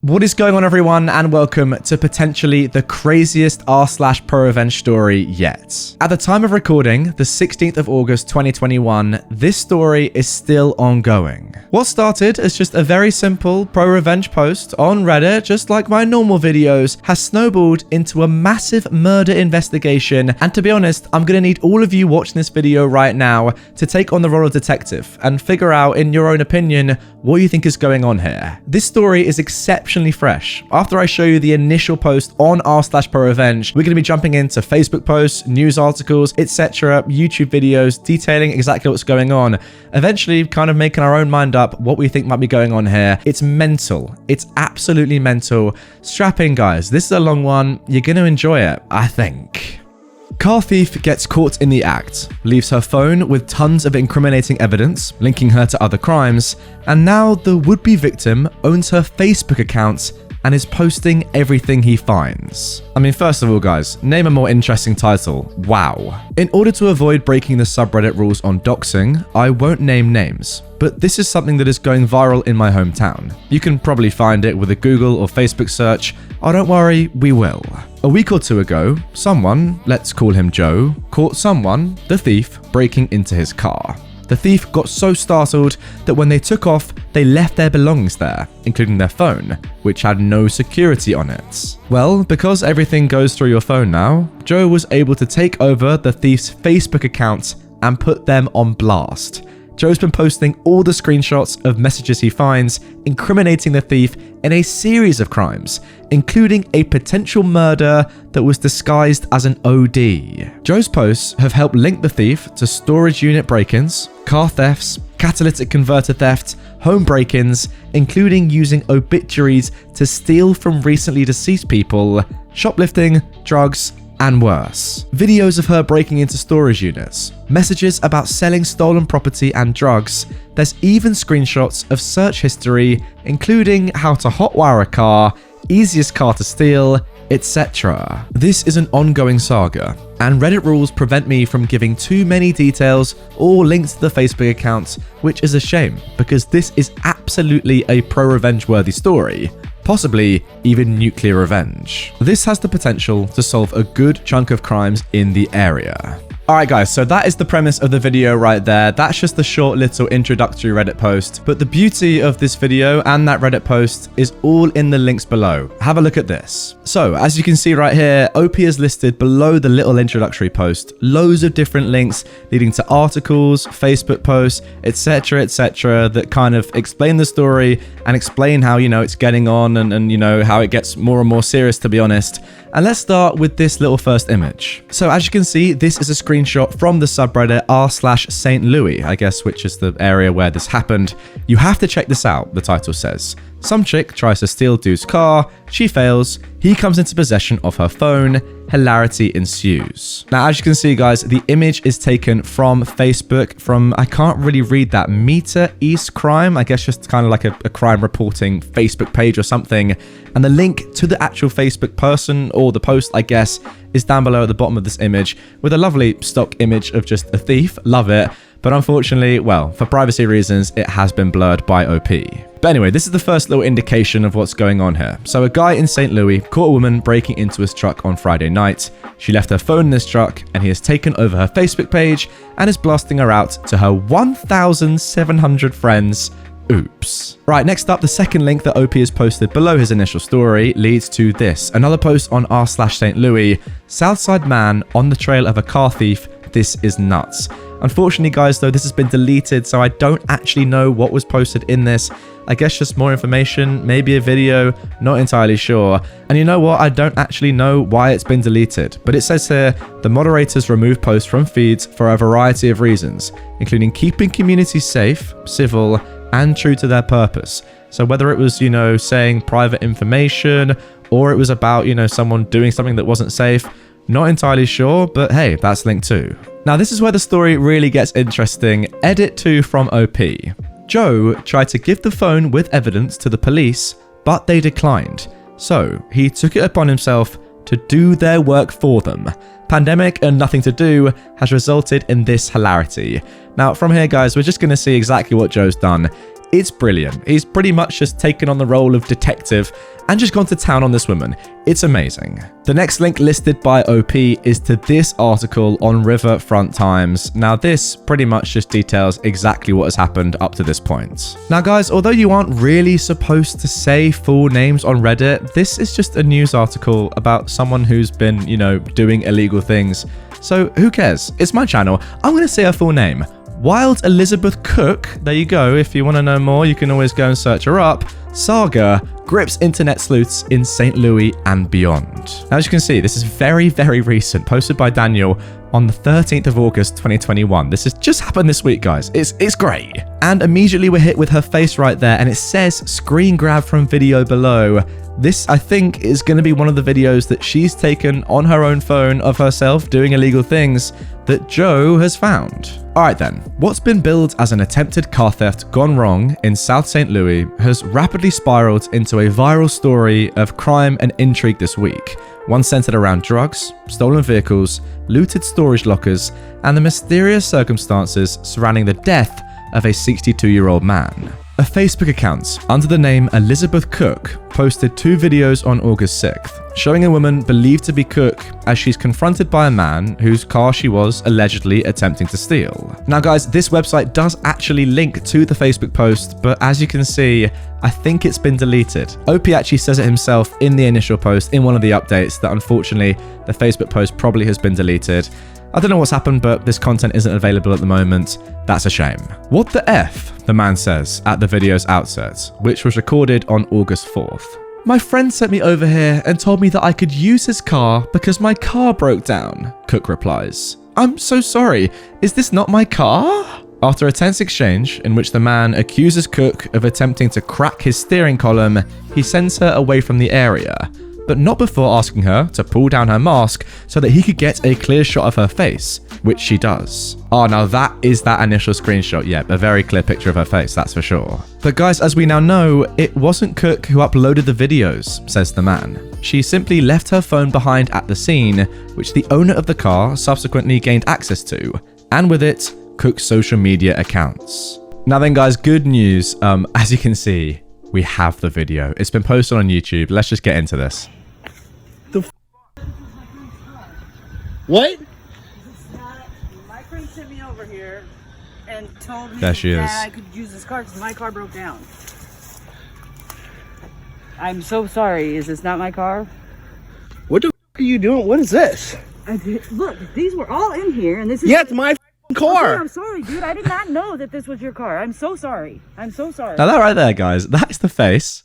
What is going on, everyone, and welcome to potentially the craziest r/pro-revenge story yet. At the time of recording, the 16th of August 2021, this story is still ongoing. What started as just a very simple pro-revenge post on Reddit, just like my normal videos, has snowballed into a massive murder investigation, and to be honest, I'm gonna need all of you watching this video right now to take on the role of detective and figure out, in your own opinion, what you think is going on here. This story is exceptionally fresh. After I show you the initial post on r/pro-revenge, we're going to be jumping into Facebook posts, news articles, etc., YouTube videos detailing exactly what's going on, eventually kind of making our own mind up what we think might be going on here. It's mental. It's absolutely mental. Strap in, guys. This is a long one. You're going to enjoy it, I think. Car thief gets caught in the act, leaves her phone with tons of incriminating evidence, linking her to other crimes, and now the would-be victim owns her Facebook account and is posting everything he finds. I mean, first of all, guys, name a more interesting title. Wow. In order to avoid breaking the subreddit rules on doxing, I won't name names, but this is something that is going viral in my hometown. You can probably find it with a Google or Facebook search. Oh, don't worry, we will. A week or two ago, someone, let's call him Joe, caught someone, the thief, breaking into his car. The thief got so startled that when they took off, they left their belongings there, including their phone, which had no security on it. Well, because everything goes through your phone now, Joe was able to take over the thief's Facebook account and put them on blast. Joe's been posting all the screenshots of messages he finds, incriminating the thief in a series of crimes, including a potential murder that was disguised as an OD. Joe's posts have helped link the thief to storage unit break-ins, car thefts, catalytic converter theft, home break-ins, including using obituaries to steal from recently deceased people, shoplifting, drugs, and worse. Videos of her breaking into storage units, messages about selling stolen property and drugs. There's even screenshots of search history, including how to hotwire a car, easiest car to steal, etc. This is an ongoing saga, and Reddit rules prevent me from giving too many details or links to the Facebook account, which is a shame, because this is absolutely a pro-revenge worthy story. Possibly even nuclear revenge. This has the potential to solve a good chunk of crimes in the area. Alright guys, so that is the premise of the video right there. That's just the short little introductory Reddit post. But the beauty of this video and that Reddit post is all in the links below. Have a look at this. So, as you can see right here, OP is listed below the little introductory post. Loads of different links leading to articles, Facebook posts, etc, etc, that kind of explain the story and explain how, it's getting on and how it gets more and more serious, to be honest. And let's start with this little first image. So as you can see, this is a screenshot from the subreddit r/St. Louis, I guess, which is the area where this happened. You have to check this out, the title says. Some chick tries to steal dude's car, she fails, he comes into possession of her phone, hilarity ensues. Now, as you can see, guys, the image is taken from Facebook, from, I can't really read that, Meter East Crime, I guess just kind of like a crime reporting Facebook page or something. And the link to the actual Facebook person, or the post, I guess, is down below at the bottom of this image, with a lovely stock image of just a thief. Love it. But unfortunately, well, for privacy reasons, it has been blurred by OP. But anyway, this is the first little indication of what's going on here. So a guy in St. Louis caught a woman breaking into his truck on Friday night. She left her phone in his truck, and he has taken over her Facebook page and is blasting her out to her 1,700 friends. Oops. Right, next up, the second link that OP has posted below his initial story leads to this. Another post on r/St. Louis. Southside man on the trail of a car thief. This is nuts. Unfortunately, guys, though, this has been deleted, so I don't actually know what was posted in this. I guess just more information, maybe a video, not entirely sure. And you know what? I don't actually know why it's been deleted. But it says here, the moderators remove posts from feeds for a variety of reasons, including keeping communities safe, civil, and true to their purpose. So whether it was, saying private information, or it was about, someone doing something that wasn't safe, not entirely sure, but hey, that's linked too. Now this is where the story really gets interesting. Edit 2 from OP. Joe tried to give the phone with evidence to the police, but they declined. So he took it upon himself to do their work for them. Pandemic and nothing to do has resulted in this hilarity. Now from here, guys, we're just going to see exactly what Joe's done. It's brilliant. He's pretty much just taken on the role of detective and just gone to town on this woman. It's amazing. The next link listed by OP is to this article on Riverfront Times. Now this pretty much just details exactly what has happened up to this point. Now guys, although you aren't really supposed to say full names on Reddit, this is just a news article about someone who's been, you know, doing illegal things. So who cares? It's my channel. I'm going to say her full name. Wild Elizabeth Cooke, there you go. If you want to know more, you can always go and search her up. Saga grips internet sleuths in St. Louis and beyond. As you can see, this is very, very recent, posted by Daniel on the 13th of August 2021. This has just happened this week, guys. It's great. And immediately we're hit with her face right there, and it says screen grab from video below. This, I think, is going to be one of the videos that she's taken on her own phone of herself doing illegal things that Joe has found. Alright then, what's been billed as an attempted car theft gone wrong in South St. Louis has rapidly spiraled into a viral story of crime and intrigue this week. One centered around drugs, stolen vehicles, looted storage lockers, and the mysterious circumstances surrounding the death of a 62-year-old man. A Facebook account under the name Elizabeth Cooke posted 2 videos on August 6th, showing a woman believed to be Cooke as she's confronted by a man whose car she was allegedly attempting to steal. Now guys, this website does actually link to the Facebook post, but as you can see, I think it's been deleted. OP actually says it himself in the initial post in one of the updates that unfortunately the Facebook post probably has been deleted. I don't know what's happened, but this content isn't available at the moment. That's a shame. What the F, the man says at the video's outset, which was recorded on August 4th. My friend sent me over here and told me that I could use his car because my car broke down, Cooke replies. I'm so sorry, is this not my car? After a tense exchange in which the man accuses Cooke of attempting to crack his steering column, he sends her away from the area, but not before asking her to pull down her mask so that he could get a clear shot of her face, which she does. Oh, now that is that initial screenshot. Yeah, a very clear picture of her face, that's for sure. But guys, as we now know, it wasn't Cooke who uploaded the videos, says the man. She simply left her phone behind at the scene, which the owner of the car subsequently gained access to, and with it, Cooke's social media accounts. Now then guys, good news. As you can see, we have the video. It's been posted on YouTube. Let's just get into this. What? My friend sent me over here and told me There she is. that I could use this car because my car broke down. I'm so sorry. Is this not my car? What the are you doing? What is this? Look, these were all in here, and this is. Yeah, it's my car. Okay, I'm sorry, dude. I did not know that this was your car. I'm so sorry. I'm so sorry. Now that right there, guys, that is the face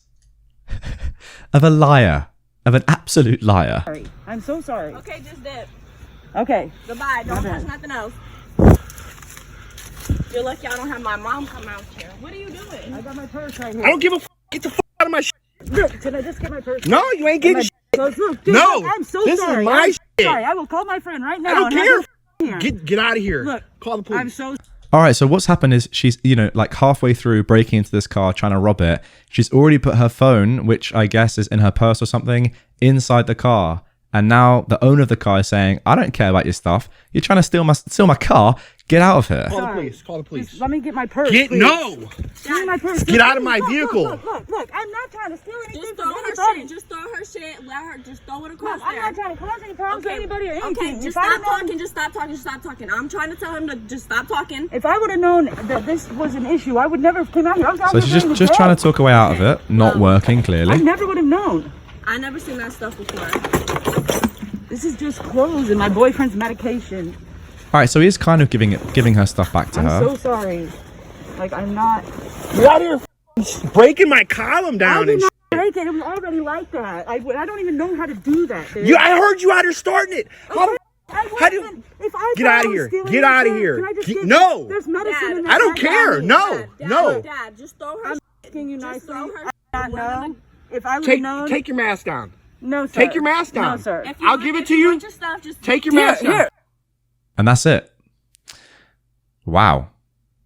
of a liar, of an absolute liar. Sorry. I'm so sorry. Okay, just dip. Okay. Goodbye. Don't My touch bad. nothing else. You're lucky I don't have my mom come out here. What are you doing? I got my purse right I here. don't give a f. Get the f out of my shit. Look, can I just get my purse? No, you ain't getting shit. Look, dude, No, look, I'm so this is sorry. my I'm shit. sorry. I will call my friend right now. I don't and have care. him here. Get out of here. Look, Call the police. I'm so. All right, so what's happened is she's, you know, like halfway through breaking into this car, trying to rob it. She's already put her phone, which I guess is in her purse or something, inside the car. And now the owner of the car is saying, I don't care about your stuff. You're trying to steal my car. Get out of here. Call the Sorry. police. Call the police. Just let me get my purse. Get please. no. Give me my purse. Get out of my Look, vehicle. Look, I'm not trying to steal anything Just from throw her anybody. shit. Just throw her shit. Let her just throw it Look, across I'm there. not trying to cause any problems to anybody or anything. Okay, just If I stop would've known- talking. Just stop talking. Just stop talking. I'm trying to tell him to just stop talking. If I would have known that this was an issue, I would never have come out here. So she's just trying to talk her way out of it. Not working, I clearly. never would have known. I never seen that stuff before. This is just clothes and my boyfriend's medication. All right, so he is kind of giving her stuff back to I'm her. so sorry. Like, I'm not. Get out of here. Breaking my column I down did and not shit. break it. It was already like that. I don't even know how to do that, dude. You, I heard you out here starting it. How the How do you- if I Get thought outta I was here. stealing Get outta anything, here. can I just Get- get- no. There's medicine Dad, in that. I don't right care. now. No. Dad, No. Dad, just throw her. I'm asking you Just nicely. throw her. I did not know. If I would have known. Take your mask down. No, sir. Take your mask down. No, sir. If you I'll want- give it if to you. want your stuff, just Take your mask down. And that's it. Wow.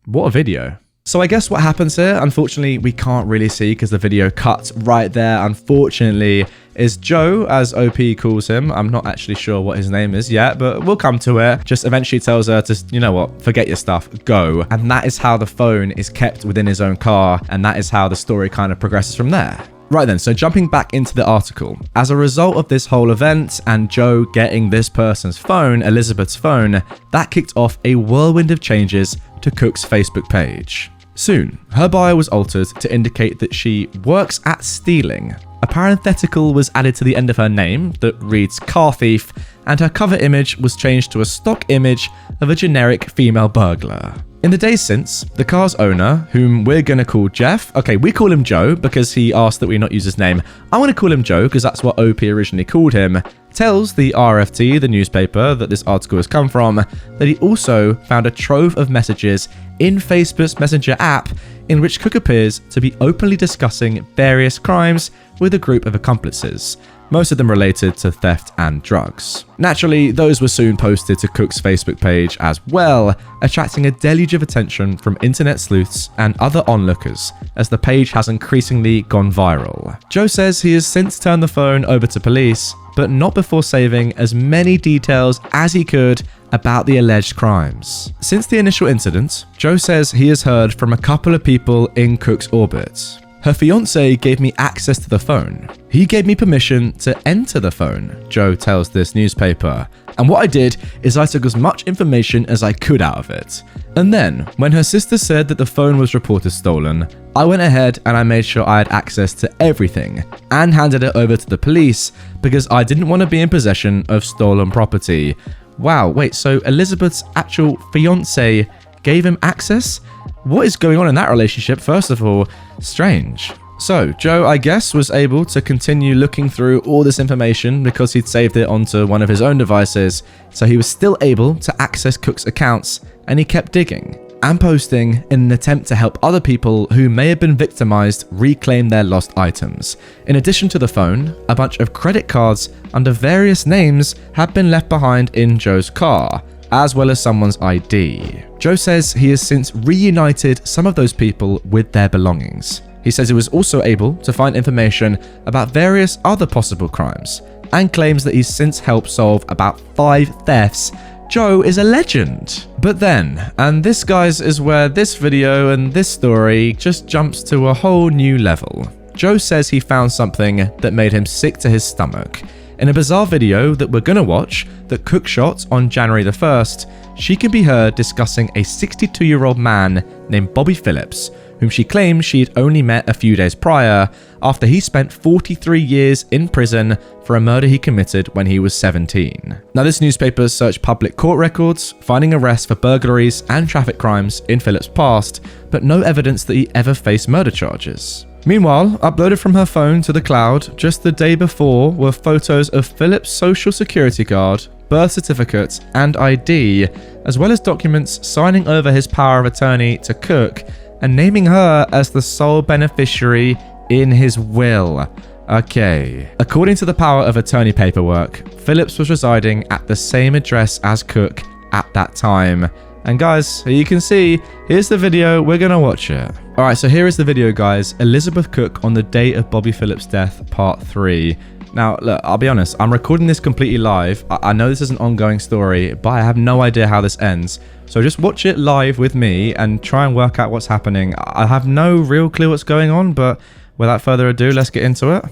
What a video. So I guess what happens here, unfortunately, we can't really see because the video cuts right there, unfortunately, is Joe, as OP calls him. I'm not actually sure what his name is yet, but we'll come to it. Just eventually tells her to, you know what, forget your stuff, go. And that is how the phone is kept within his own car, and that is how the story kind of progresses from there. Right then, so jumping back into the article. As a result of this whole event and Joe getting this person's phone, Elizabeth's phone, that kicked off a whirlwind of changes to Cooke's Facebook page. Soon, her bio was altered to indicate that she works at stealing. A parenthetical was added to the end of her name that reads car thief, and her cover image was changed to a stock image of a generic female burglar. In the days since, the car's owner, whom we're gonna call Jeff, okay, we call him Joe because he asked that we not use his name. I want to call him Joe because that's what OP originally called him, tells the RFT, the newspaper that this article has come from, that he also found a trove of messages in Facebook's Messenger app in which Cooke appears to be openly discussing various crimes with a group of accomplices, most of them related to theft and drugs. Naturally, those were soon posted to Cooke's Facebook page as well, attracting a deluge of attention from internet sleuths and other onlookers as the page has increasingly gone viral. Joe says he has since turned the phone over to police, but not before saving as many details as he could about the alleged crimes. Since the initial incident, Joe says he has heard from a couple of people in Cooke's orbit. Her fiancé gave me access to the phone. He gave me permission to enter the phone, Joe tells this newspaper. And what I did is I took as much information as I could out of it. And then, when her sister said that the phone was reported stolen, I went ahead and I made sure I had access to everything and handed it over to the police because I didn't want to be in possession of stolen property. Wow, wait, so Elizabeth's actual fiancé gave him access? What is going on in that relationship? First of all, strange. So, Joe, I guess, was able to continue looking through all this information because he'd saved it onto one of his own devices, so he was still able to access Cooke's accounts, and he kept digging and posting in an attempt to help other people who may have been victimized reclaim their lost items. In addition to the phone, a bunch of credit cards under various names had been left behind in Joe's car, as well as someone's ID. Joe says he has since reunited some of those people with their belongings. He says he was also able to find information about various other possible crimes and claims that he's since helped solve about 5 thefts. Joe is a legend. But then, and this, guys, is where this video and this story just jumps to a whole new level. Joe says he found something that made him sick to his stomach. In a bizarre video that we're gonna watch that Cooke shot on January the 1st, she can be heard discussing a 62-year-old man named Bobby Phillips, whom she claims she had only met a few days prior after he spent 43 years in prison for a murder he committed when he was 17. Now, this newspaper searched public court records, finding arrests for burglaries and traffic crimes in Phillips' past, but no evidence that he ever faced murder charges. Meanwhile, uploaded from her phone to the cloud just the day before were photos of Phillips' social security card, birth certificate, and ID, as well as documents signing over his power of attorney to Cooke and naming her as the sole beneficiary in his will. Okay. According to the power of attorney paperwork, Phillips was residing at the same address as Cooke at that time. And guys, you can see, here's the video, we're gonna watch it. Alright, so here is the video, guys. Elizabeth Cooke on the day of Bobby Phillips' death, part 3. Now, look, I'll be honest, I'm recording this completely live. I know this is an ongoing story, but I have no idea how this ends. So just watch it live with me and try and work out what's happening. I have no real clue what's going on, but without further ado, let's get into it.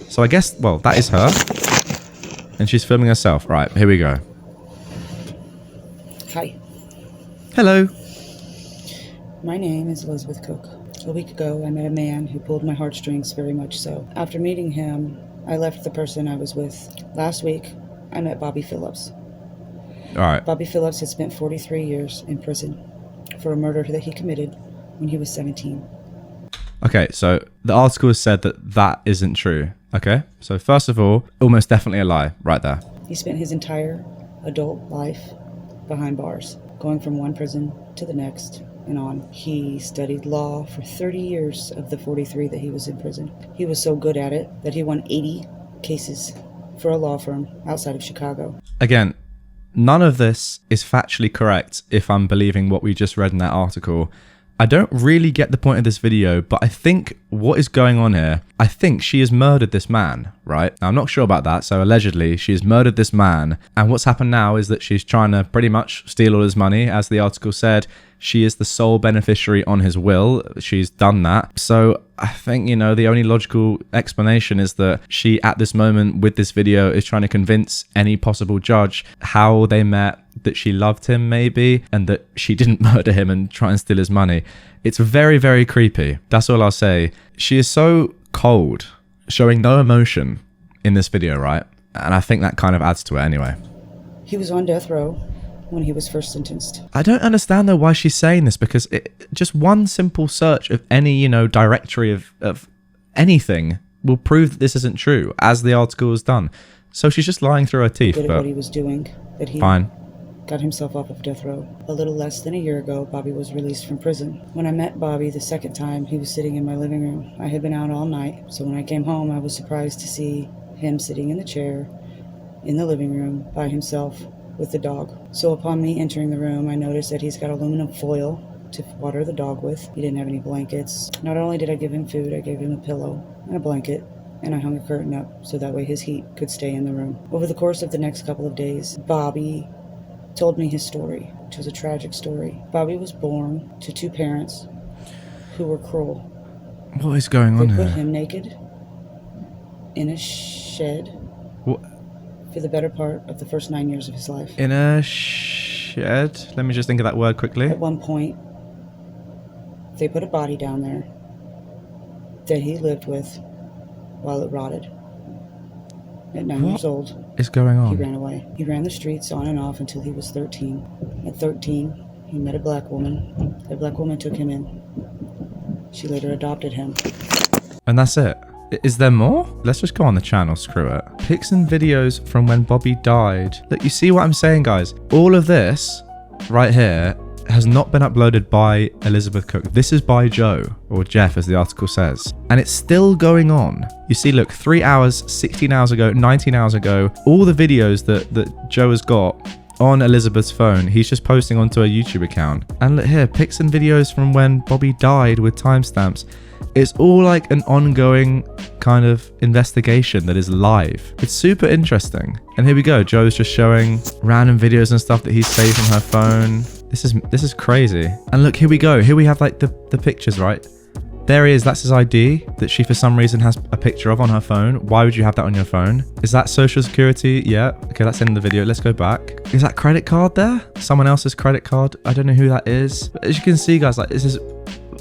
So I guess, well, that is her. And she's filming herself. Right, here we go. Hi. Hello. My name is Elizabeth Cooke. A week ago, I met a man who pulled my heartstrings very much so. After meeting him, I left the person I was with. Last week, I met Bobby Phillips. All right. Bobby Phillips had spent 43 years in prison for a murder that he committed when he was 17. Okay, so the article has said that that isn't true. Okay, so first of all, almost definitely a lie right there. He spent his entire adult life behind bars, going from one prison to the next and on. He studied law for 30 years of the 43 that he was in prison. He was so good at it that he won 80 cases for a law firm outside of Chicago. Again, none of this is factually correct if I'm believing what we just read in that article. I don't really get the point of this video, but I think what is going on here, I think she has murdered this man, right? Now, I'm not sure about that, so allegedly she has murdered this man, and what's happened now is that she's trying to pretty much steal all his money. As the article said, she is the sole beneficiary on his will. She's done that. So I think, you know, the only logical explanation is that she, at this moment with this video, is trying to convince any possible judge how they met, that she loved him maybe, and that she didn't murder him and try and steal his money. It's very, very creepy. That's all I'll say. She is so cold, showing no emotion in this video, right? And I think that kind of adds to it anyway. He was on death row when he was first sentenced. I don't understand though why she's saying this, because just one simple search of any, you know, directory of anything will prove that this isn't true, as the article has done. So she's just lying through her teeth. Good at but what he was doing. That he fine. got himself off of death row. A little less than a year ago, Bobby was released from prison. When I met Bobby the second time, he was sitting in my living room. I had been out all night, so when I came home, I was surprised to see him sitting in the chair in the living room by himself with the dog. So upon me entering the room, I noticed that he's got aluminum foil to water the dog with. He didn't have any blankets. Not only did I give him food, I gave him a pillow and a blanket, and I hung a curtain up so that way his heat could stay in the room. Over the course of the next couple of days, Bobby told me his story, which was a tragic story. Bobby was born to two parents who were cruel. What is going on They here? put him naked in a shed What? for the better part of the first 9 years of his life. In a shed? Let me just think of that word quickly. At one point, they put a body down there that he lived with while it rotted. At 9 years old, Is going he on? ran away. He ran the streets on and off until he was 13. At 13, he met a black woman. That black woman took him in. She later adopted him. And that's it. Is there more? Let's just go on the channel, screw it. Pics and videos from when Bobby died. Look, you see what I'm saying, guys? All of this right here has not been uploaded by Elizabeth Cooke. This is by Joe, or Jeff as the article says. And it's still going on. You see, look, 3 hours, 16 hours ago, 19 hours ago, all the videos that Joe has got on Elizabeth's phone, he's just posting onto a YouTube account. And look here, pics and videos from when Bobby died with timestamps. It's all like an ongoing kind of investigation that is live. It's super interesting. And here we go. Joe's just showing random videos and stuff that he's saved from her phone. This is crazy. And look, here we go. Here we have like the pictures, right? There he is. That's his ID that she for some reason has a picture of on her phone. Why would you have that on your phone? Is that social security? Yeah. Okay, that's in the video. Let's go back. Is that credit card there? Someone else's credit card? I don't know who that is. But as you can see, guys, like this is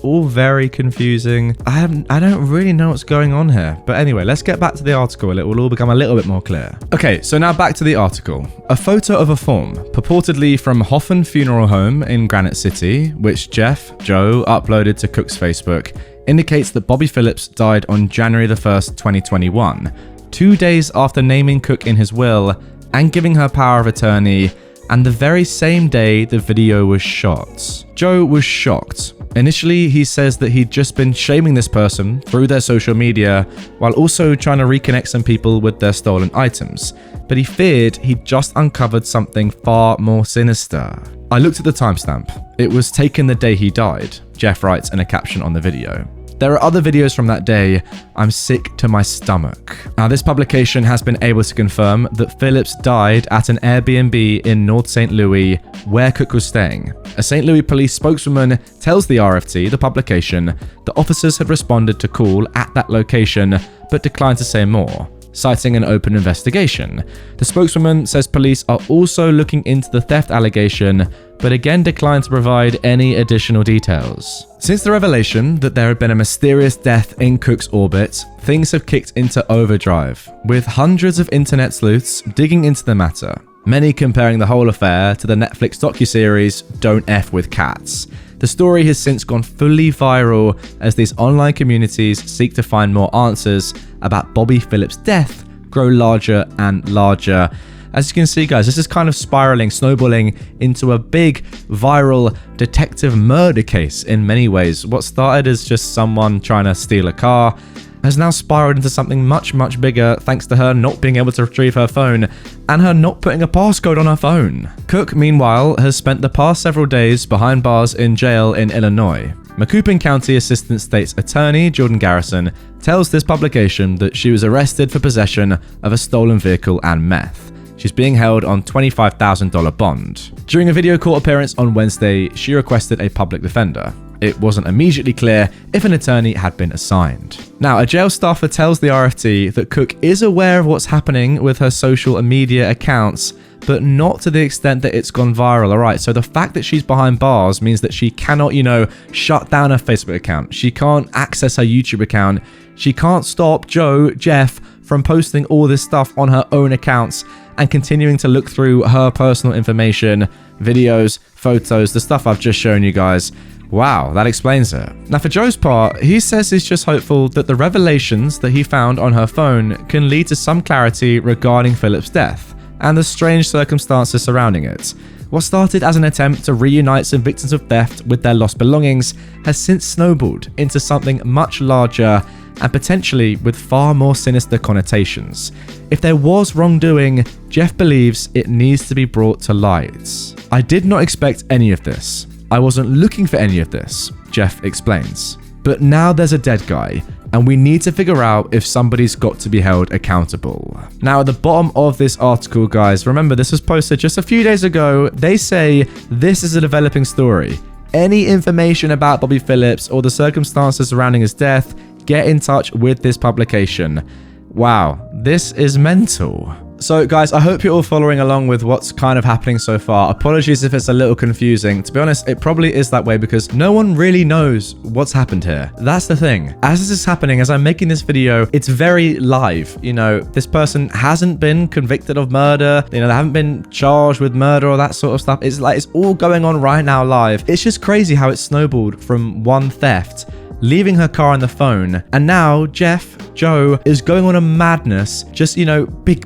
all very confusing. I don't really know what's going on here. But anyway, let's get back to the article. It will all become a little bit more clear. Okay, so now back to the article. A photo of a form, purportedly from Hoffen Funeral Home in Granite City, which Joe, uploaded to Cooke's Facebook, indicates that Bobby Phillips died on January the 1st, 2021, 2 days after naming Cooke in his will and giving her power of attorney, and the very same day the video was shot. Joe was shocked. Initially, he says that he'd just been shaming this person through their social media while also trying to reconnect some people with their stolen items, but he feared he'd just uncovered something far more sinister. I looked at the timestamp. It was taken the day he died, Jeff writes in a caption on the video. There are other videos from that day. I'm sick to my stomach. Now, this publication has been able to confirm that Phillips died at an Airbnb in North St. Louis, where Cooke was staying. A St. Louis police spokeswoman tells the RFT, the publication, that officers had responded to call at that location, but declined to say more, citing an open investigation. The spokeswoman says police are also looking into the theft allegation, but again declined to provide any additional details. Since the revelation that there had been a mysterious death in Cooke's orbit, things have kicked into overdrive, with hundreds of internet sleuths digging into the matter, many comparing the whole affair to the Netflix docuseries Don't F With Cats. The story has since gone fully viral as these online communities seek to find more answers about Bobby Phillips' death grow larger and larger. As you can see, guys, this is kind of spiraling, snowballing into a big viral detective murder case in many ways. What started as just someone trying to steal a car has now spiraled into something much, much bigger thanks to her not being able to retrieve her phone and her not putting a passcode on her phone. Cooke, meanwhile, has spent the past several days behind bars in jail in Illinois. Macoupin County Assistant State's Attorney Jordan Garrison tells this publication that she was arrested for possession of a stolen vehicle and meth. She's being held on $25,000 bond. During a video court appearance on Wednesday, she requested a public defender. It wasn't immediately clear if an attorney had been assigned. Now, a jail staffer tells the RFT that Cooke is aware of what's happening with her social media accounts, but not to the extent that it's gone viral. Alright, so the fact that she's behind bars means that she cannot, shut down her Facebook account. She can't access her YouTube account. She can't stop Jeff from posting all this stuff on her own accounts and continuing to look through her personal information, videos, photos, the stuff I've just shown you guys. Wow, that explains it. Now for Joe's part, he says he's just hopeful that the revelations that he found on her phone can lead to some clarity regarding Philip's death and the strange circumstances surrounding it. What started as an attempt to reunite some victims of theft with their lost belongings has since snowballed into something much larger and potentially with far more sinister connotations. If there was wrongdoing, Jeff believes it needs to be brought to light. I did not expect any of this. I wasn't looking for any of this, Jeff explains. But now there's a dead guy, and we need to figure out if somebody's got to be held accountable. Now, at the bottom of this article, guys, remember this was posted just a few days ago, they say this is a developing story. Any information about Bobby Phillips or the circumstances surrounding his death, get in touch with this publication. Wow, this is mental. So guys, I hope you're all following along with what's kind of happening so far. Apologies if it's a little confusing. To be honest, it probably is that way because no one really knows what's happened here. That's the thing. As this is happening, as I'm making this video, it's very live. This person hasn't been convicted of murder. They haven't been charged with murder or that sort of stuff. It's like it's all going on right now live. It's just crazy how it snowballed from one theft, leaving her car on the phone, and now Joe is going on a madness, just,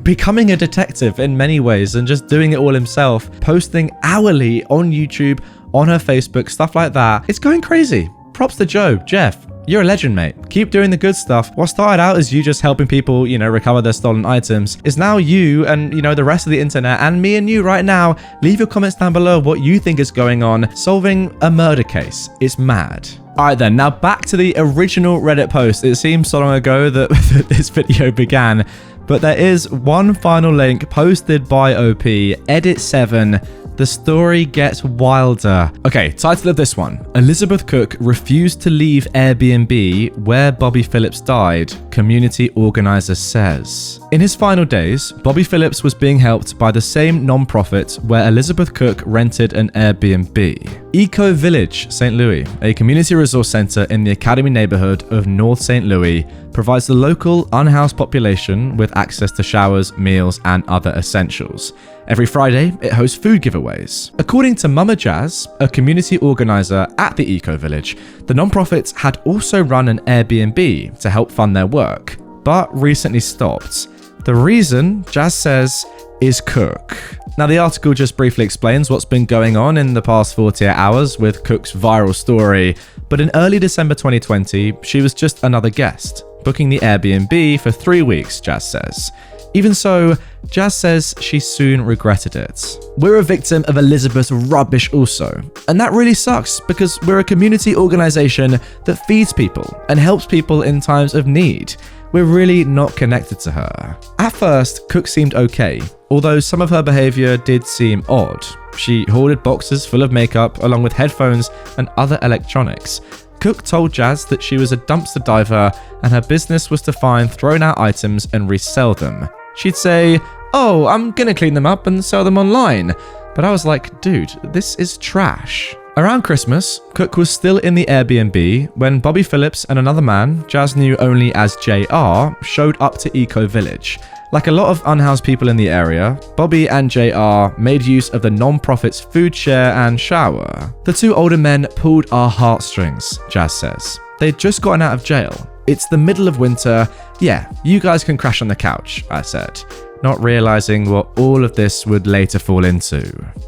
becoming a detective in many ways and just doing it all himself, posting hourly on YouTube, on her Facebook, stuff like that. It's going crazy. Props to Joe. Jeff, you're a legend, mate. Keep doing the good stuff. What started out as you just helping people, recover their stolen items is now you and, the rest of the internet and me and you right now. Leave your comments down below what you think is going on, solving a murder case. It's mad. Alright then, now back to the original Reddit post. It seems so long ago that this video began, but there is one final link posted by OP, Edit 7. The story gets wilder. Okay, title of this one. Elizabeth Cooke refused to leave Airbnb where Bobby Phillips died, community organizer says. In his final days, Bobby Phillips was being helped by the same non-profit where Elizabeth Cooke rented an Airbnb. Eco Village, St. Louis, a community resource center in the Academy neighborhood of North St. Louis, provides the local unhoused population with access to showers, meals, and other essentials. Every Friday, it hosts food giveaways. According to Mama Jazz, a community organizer at the Eco Village, the nonprofits had also run an Airbnb to help fund their work, but recently stopped. The reason, Jazz says, is Cooke. Now, the article just briefly explains what's been going on in the past 48 hours with Cooke's viral story, but in early December 2020, she was just another guest, booking the Airbnb for 3 weeks, Jazz says. Even so, Jazz says she soon regretted it. We're a victim of Elizabeth's rubbish also, and that really sucks because we're a community organization that feeds people and helps people in times of need. We're really not connected to her. At first, Cooke seemed okay, although some of her behavior did seem odd. She hoarded boxes full of makeup along with headphones and other electronics. Cooke told Jazz that she was a dumpster diver and her business was to find thrown out items and resell them. She'd say, "Oh, I'm gonna clean them up and sell them online." But I was like, dude, this is trash. Around Christmas, Cooke was still in the Airbnb when Bobby Phillips and another man, Jazz knew only as JR, showed up to Eco Village. Like a lot of unhoused people in the area, Bobby and JR made use of the non-profit's food share and shower. The two older men pulled our heartstrings, Jazz says. They'd just gotten out of jail. It's the middle of winter. Yeah, you guys can crash on the couch, I said, not realizing what all of this would later fall into.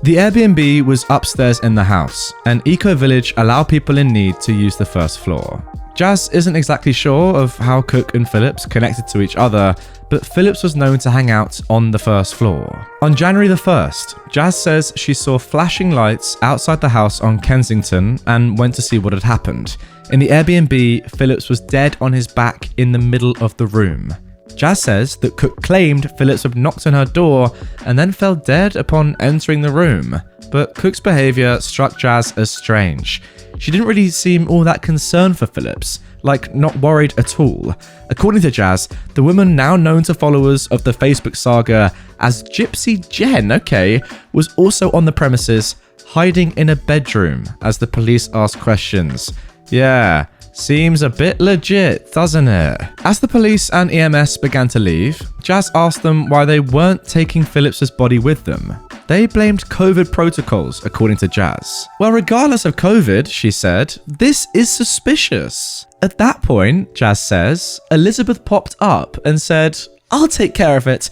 The Airbnb was upstairs in the house, and Eco Village allowed people in need to use the first floor. Jazz isn't exactly sure of how Cooke and Phillips connected to each other, but Phillips was known to hang out on the first floor. On January the 1st, Jazz says she saw flashing lights outside the house on Kensington and went to see what had happened. In the Airbnb, Phillips was dead on his back in the middle of the room. Jazz says that Cooke claimed Phillips had knocked on her door and then fell dead upon entering the room, but Cooke's behaviour struck Jazz as strange. She didn't really seem all that concerned for Phillips, like not worried at all. According to Jazz, the woman now known to followers of the Facebook saga as Gypsy Jen, was also on the premises, hiding in a bedroom as the police asked questions. Yeah, seems a bit legit, doesn't it? As the police and EMS began to leave, Jazz asked them why they weren't taking Phillips's body with them. They blamed COVID protocols, according to Jazz. Well, regardless of COVID, she said, this is suspicious. At that point, Jazz says, Elizabeth popped up and said, I'll take care of it,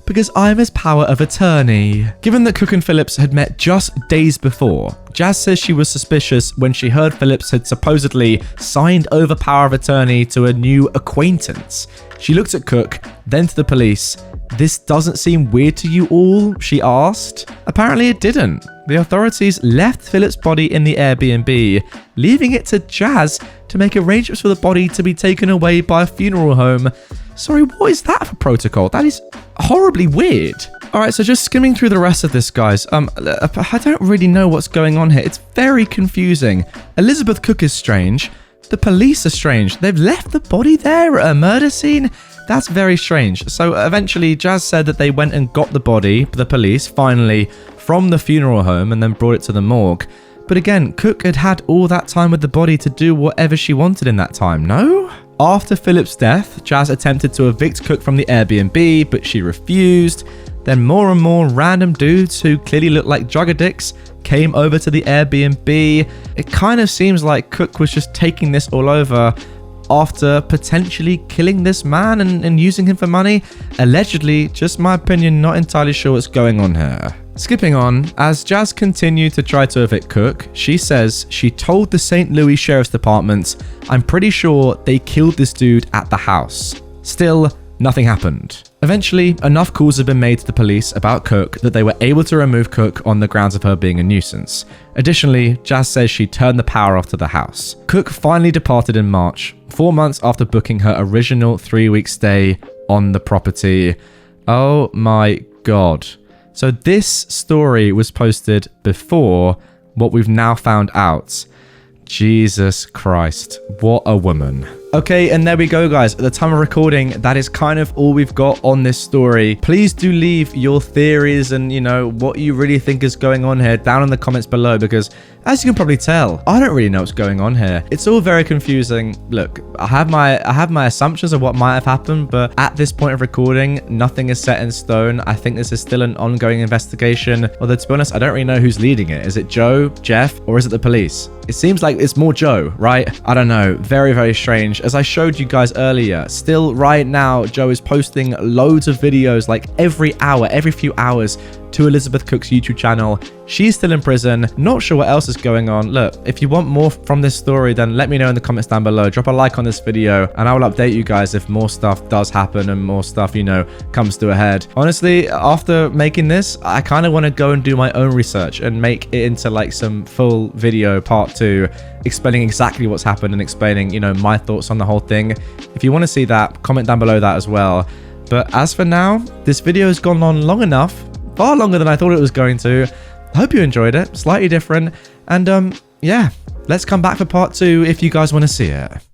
because I'm his power of attorney. Given that Cooke and Phillips had met just days before, Jazz says she was suspicious when she heard Phillips had supposedly signed over power of attorney to a new acquaintance. She looked at Cooke, then to the police. This doesn't seem weird to you all? She asked. Apparently it didn't. The authorities left Phillips' body in the Airbnb, leaving it to Jazz to make arrangements for the body to be taken away by a funeral home. Sorry, what is that for protocol? That is horribly weird. Alright, so just skimming through the rest of this, guys. I don't really know what's going on here. It's very confusing. Elizabeth Cooke is strange. The police are strange. They've left the body there at a murder scene? That's very strange. So eventually, Jazz said that they went and got the body, the police, finally, from the funeral home and then brought it to the morgue. But again, Cooke had had all that time with the body to do whatever she wanted in that time, no? After Phillips' death, Jazz attempted to evict Cooke from the Airbnb, but she refused. Then more and more random dudes who clearly looked like drug addicts came over to the Airbnb. It kind of seems like Cooke was just taking this all over after potentially killing this man and using him for money. Allegedly, just my opinion, not entirely sure what's going on here. Skipping on, as Jazz continued to try to evict Cooke, she says she told the St. Louis Sheriff's Department, I'm pretty sure they killed this dude at the house. Still, nothing happened. Eventually, enough calls have been made to the police about Cooke that they were able to remove Cooke on the grounds of her being a nuisance. Additionally, Jazz says she turned the power off to the house. Cooke finally departed in March, 4 months after booking her original 3-week stay on the property. Oh my god. So this story was posted before what we've now found out. Jesus Christ, what a woman. Okay, and there we go, guys. At the time of recording, that is kind of all we've got on this story. Please do leave your theories and, what you really think is going on here down in the comments below, because as you can probably tell, I don't really know what's going on here. It's all very confusing. Look, I have my assumptions of what might have happened, but at this point of recording, nothing is set in stone. I think this is still an ongoing investigation. Although, to be honest, I don't really know who's leading it. Is it Joe, Jeff, or is it the police? It seems like it's more Joe, right? I don't know. Very, very strange. As I showed you guys earlier, still right now, Joe is posting loads of videos like every hour, every few hours to Elizabeth Cooke's YouTube channel. She's still in prison. Not sure what else is going on. Look, if you want more from this story, then let me know in the comments down below. Drop a like on this video and I will update you guys if more stuff does happen and more stuff, comes to a head. Honestly, after making this, I kind of want to go and do my own research and make it into like some full video part 2, explaining exactly what's happened and explaining, my thoughts on the whole thing. If you want to see that, comment down below that as well. But as for now, this video has gone on long enough, far longer than I thought it was going to. I hope you enjoyed it, slightly different. And yeah, let's come back for part 2 if you guys want to see it.